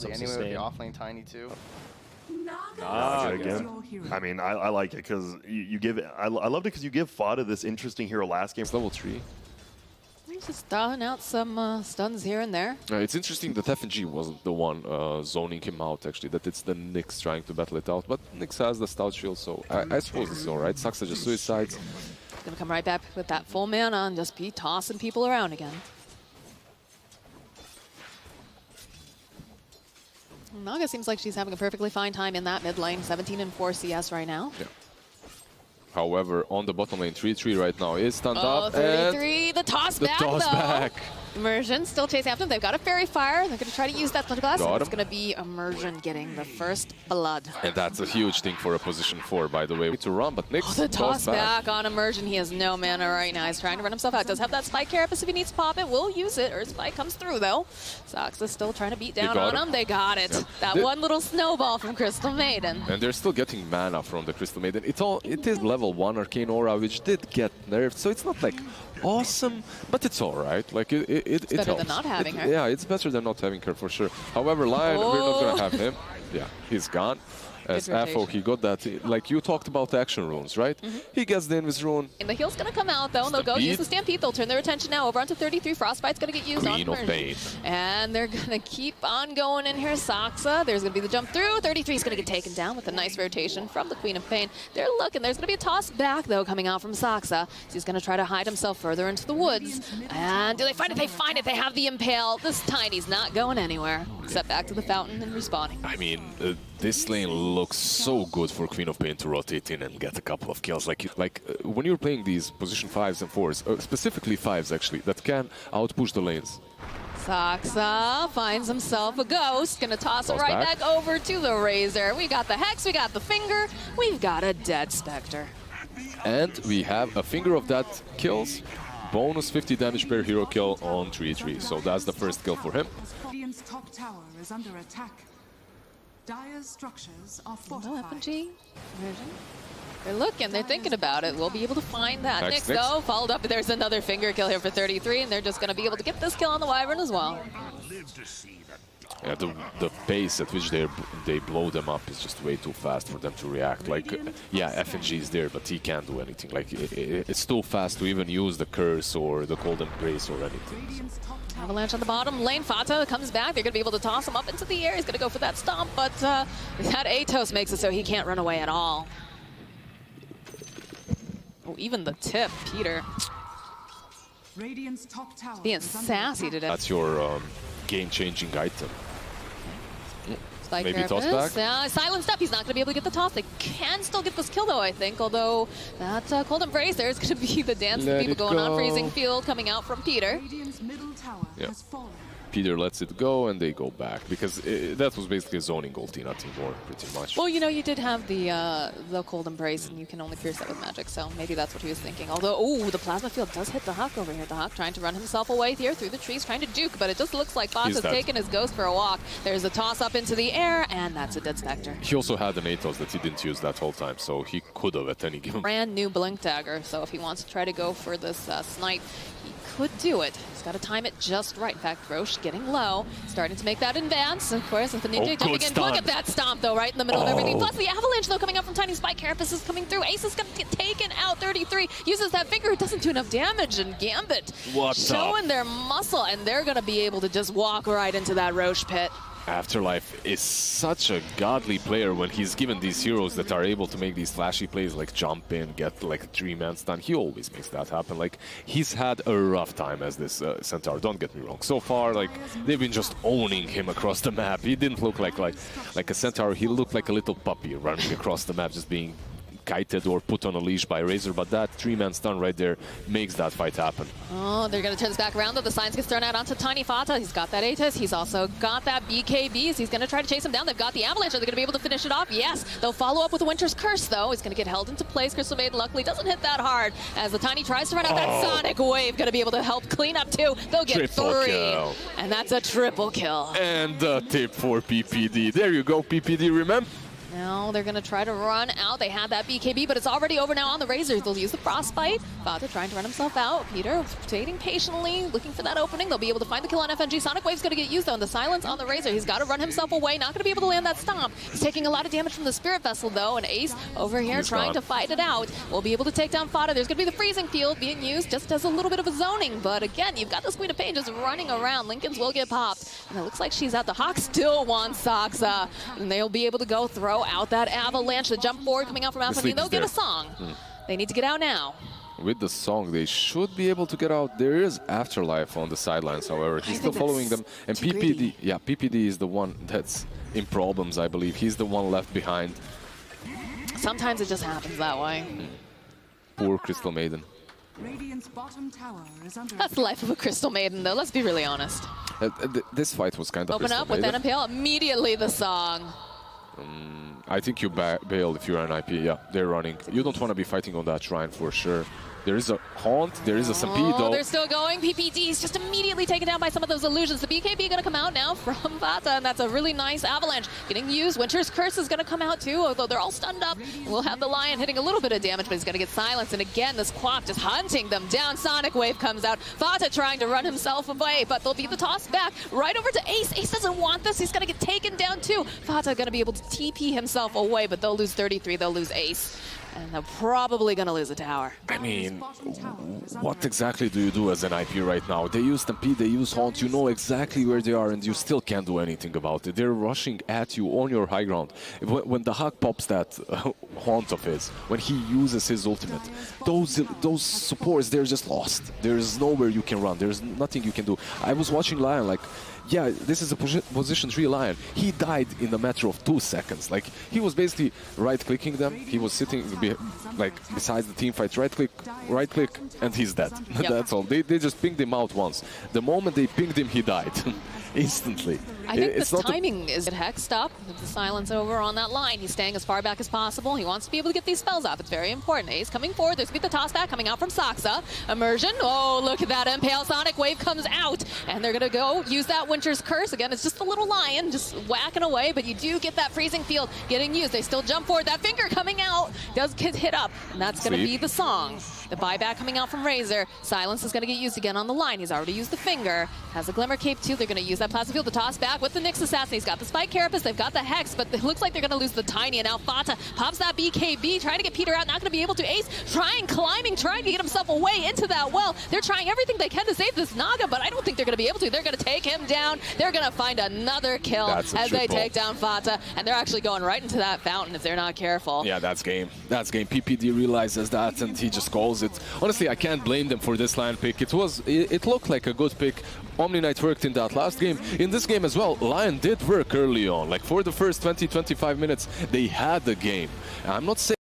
Anyway, with the offlane Tiny too. Again. I mean, I like it because you give it. I loved it because you give Fada this interesting hero last game. It's level 3. He's just throwing out some stuns here and there. It's interesting that FNG wasn't the one zoning him out, actually, that it's the Nyx trying to battle it out. But Nyx has the Stout Shield, so I suppose it's alright. Saksa just suicides. Gonna come right back with that full mana and just be tossing people around again. Naga seems like she's having a perfectly fine time in that mid lane. 17 and 4 CS right now. Yeah. However, on the bottom lane, 3-3 right now is stunned up. 33, the toss back though. Immersion still chasing after them. They've got a Fairy Fire. They're going to try to use that Thunder Glass. It's going to be Immersion getting the first blood. And that's a huge thing for a position 4, by the way, to run. But Nyx the toss back on Immersion. He has no mana right now. He's trying to run himself out. Does have that Spike Carapace if he needs to pop it. Will use it. Or Spike comes through though. Saksa's still trying to beat down on him. They got it. Yeah. That one little snowball from Crystal Maiden. And they're still getting mana from the Crystal Maiden. It is level 1 Arcane Aura, which did get nerfed. So it's not like awesome, but it's alright. Like it's better helps. Than not having her. Yeah, it's better than not having her for sure. However, Lion, we're not gonna have him. Yeah, he's gone. As Afo, he got that, like you talked about the action runes, right? He gets the Invis rune. And the heal's gonna come out though, and they'll go use the Stampede. They'll turn their attention now over onto 33. Frostbite's gonna get used Queen on of Pain. And they're gonna keep on going in here. Saksa, there's gonna be the jump through. 33's gonna get taken down with a nice rotation from the Queen of Pain. They're looking, there's gonna be a toss back though coming out from Saksa. So he's gonna try to hide himself further into the woods. And do they find it? They find it. They have the Impale. This Tiny's not going anywhere, except back to the fountain and respawning. I mean, this lane looks so good for Queen of Pain to rotate in and get a couple of kills. Like when you're playing these position 5s and 4s, specifically 5s actually, that can outpush the lanes. Saksa finds himself a ghost, gonna toss it right back over to the Razor. We got the Hex, we got the Finger, we've got a Dead Spectre. And we have a Finger of Death kills, bonus 50 damage per hero kill on 3-3. So that's the first kill for him. Radiant's top tower is under attack. Dire's structures are fortified. FNG. They're looking, they're thinking about it. We'll be able to find that. Nyx though, followed up. There's another Finger kill here for 33, and they're just going to be able to get this kill on the Wyvern as well. Yeah, the pace at which they blow them up is just way too fast for them to react. Like, yeah, FNG is there, but he can't do anything. Like, it's too fast to even use the Curse or the Cold Embrace or anything. Avalanche on the bottom lane. Fata comes back. They're going to be able to toss him up into the air. He's going to go for that stomp, but that Atos makes it so he can't run away at all. Oh, even the tip, Peter. Radiant's top tower being sassy today. That's your game-changing item. Maybe toss back? Silenced up. He's not going to be able to get the toss. They can still get this kill, though, I think. Although that Cold Embrace, there's going to be the dance of people going on. Freezing Field coming out from Peter. Radiant's middle tower has fallen. Peter lets it go and they go back because that was basically a zoning ulti, nothing more, pretty much. Well, you know, you did have the Cold Embrace and you can only pierce that with magic, so maybe that's what he was thinking. Although, oh, the Plasma Field does hit the Huck over here. The Huck trying to run himself away here through the trees, trying to duke, but it just looks like Fox has taken his ghost for a walk. There's a toss up into the air, and that's a Dead Spectre. He also had an Atos that he didn't use that whole time, so he could have at any given. Brand new Blink Dagger, so if he wants to try to go for this snipe, he could do it. He's got to time it just right. In fact, Roche getting low, starting to make that advance. Of course, with the Ninja jumping in. Look at that stomp, though, right in the middle of everything. Plus, the Avalanche, though, coming up from Tiny. Spike Carapace is coming through. Ace is going to get taken out. 33 uses that Finger. It doesn't do enough damage, and Gambit showing their muscle, and they're going to be able to just walk right into that Roche pit. Afterlife is such a godly player when he's given these heroes that are able to make these flashy plays like jump in, get like a 3-man stun. He always makes that happen. Like, he's had a rough time as this Centaur, don't get me wrong. So far, like, they've been just owning him across the map. He didn't look like a Centaur, he looked like a little puppy running across the map, just being kited or put on a leash by Razor, but that 3-man stun right there makes that fight happen. Oh, they're going to turn this back around, though. The signs gets thrown out onto Tiny Fata. He's got that Atos. He's also got that BKBs. He's going to try to chase him down. They've got the Avalanche. Are they going to be able to finish it off? Yes. They'll follow up with a Winter's Curse, though. He's going to get held into place. Crystal Maiden luckily doesn't hit that hard as the Tiny tries to run out. That Sonic Wave going to be able to help clean up, too. They'll get triple 3. Kill. And that's a triple kill. And the tip for PPD. There you go, PPD, remember? Now they're going to try to run out. They had that BKB, but it's already over now on the Razor. They'll use the Frostbite. Vata trying to run himself out. Peter waiting patiently, looking for that opening. They'll be able to find the kill on FNG. Sonic Wave's going to get used, though, and the silence on the Razor. He's got to run himself away. Not going to be able to land that stomp. He's taking a lot of damage from the Spirit Vessel, though, and Ace over here trying to fight it out. We'll be able to take down Vata. There's going to be the Freezing Field being used just as a little bit of a zoning, but again, you've got this Queen of Pain just running around. Lincoln's will get popped, and it looks like she's out. The Hawk still wants Soxa, and they'll be able to go throw out that Avalanche. The jump forward coming out from Alpha. They'll get a song. They need to get out now. With the song, they should be able to get out. There is Afterlife on the sidelines, however. He's still following them. And PPD, yeah, PPD is the one that's in problems, I believe. He's the one left behind. Sometimes it just happens that way. Poor Crystal Maiden. Radiant's bottom tower is under That's the life of a Crystal Maiden, though. Let's be really honest. This fight was kind of Open up with that Impale. Immediately the song. I think you bail if you're an IP. Yeah, they're running. You don't want to be fighting on that shrine for sure. There is a Haunt, there is a Stampede, though. They're still going. PPD is just immediately taken down by some of those illusions. The BKB going to come out now from Vata, and that's a really nice Avalanche getting used. Winter's Curse is going to come out too, although they're all stunned up. We'll have the Lion hitting a little bit of damage, but he's going to get silenced. And again, this Quack just hunting them down. Sonic Wave comes out. Vata trying to run himself away, but there'll be the toss back right over to Ace. Ace doesn't want this. He's going to get taken down too. Vata going to be able to TP himself away, but they'll lose 33. They'll lose Ace. And they're probably going to lose a tower. I mean, what exactly do you do as an IP right now? They use Stampede, they use Haunt, you know exactly where they are, and you still can't do anything about it. They're rushing at you on your high ground. When the Hawk pops that Haunt of his, when he uses his ultimate, those supports, they're just lost. There's nowhere you can run. There's nothing you can do. I was watching Lion, like, yeah, this is a position 3 Lion. He died in a matter of 2 seconds. Like, he was basically right-clicking them. He was sitting besides the team fight, right click, and he's dead. Yep. That's all. They just pinged him out once. The moment they pinged him, he died. Instantly. I think this timing is at Hex stop. With the silence over on that line. He's staying as far back as possible. He wants to be able to get these spells off. It's very important. Ace coming forward. There's going to be the toss back coming out from Soxa. Immersion. Oh, look at that Impale. Sonic Wave comes out. And they're going to go use that Winter's Curse. Again, it's just a little Lion just whacking away. But you do get that Freezing Field getting used. They still jump forward. That finger coming out does get hit up. And that's going to be the song. The buyback coming out from Razor. Silence is going to get used again on the line. He's already used the finger. Has a Glimmer Cape too. They're going to use that Plasma Field to toss back with the Nyx Assassin. He's got the Spike Carapace. They've got the Hex, but it looks like they're going to lose the Tiny. And now Vata pops that BKB, trying to get Peter out. Not going to be able to. Ace climbing, trying to get himself away into that well. They're trying everything they can to save this Naga, but I don't think they're going to be able to. They're going to take him down. They're going to find another kill as they take down Vata. And they're actually going right into that fountain if they're not careful. Yeah, that's game. That's game. PPD realizes that and he just calls it. Honestly, I can't blame them for this Lion pick. It looked like a good pick. Omni Knight worked in that last game. In this game as well, Lion did work early on. Like for the first 20-25 minutes, they had the game. I'm not saying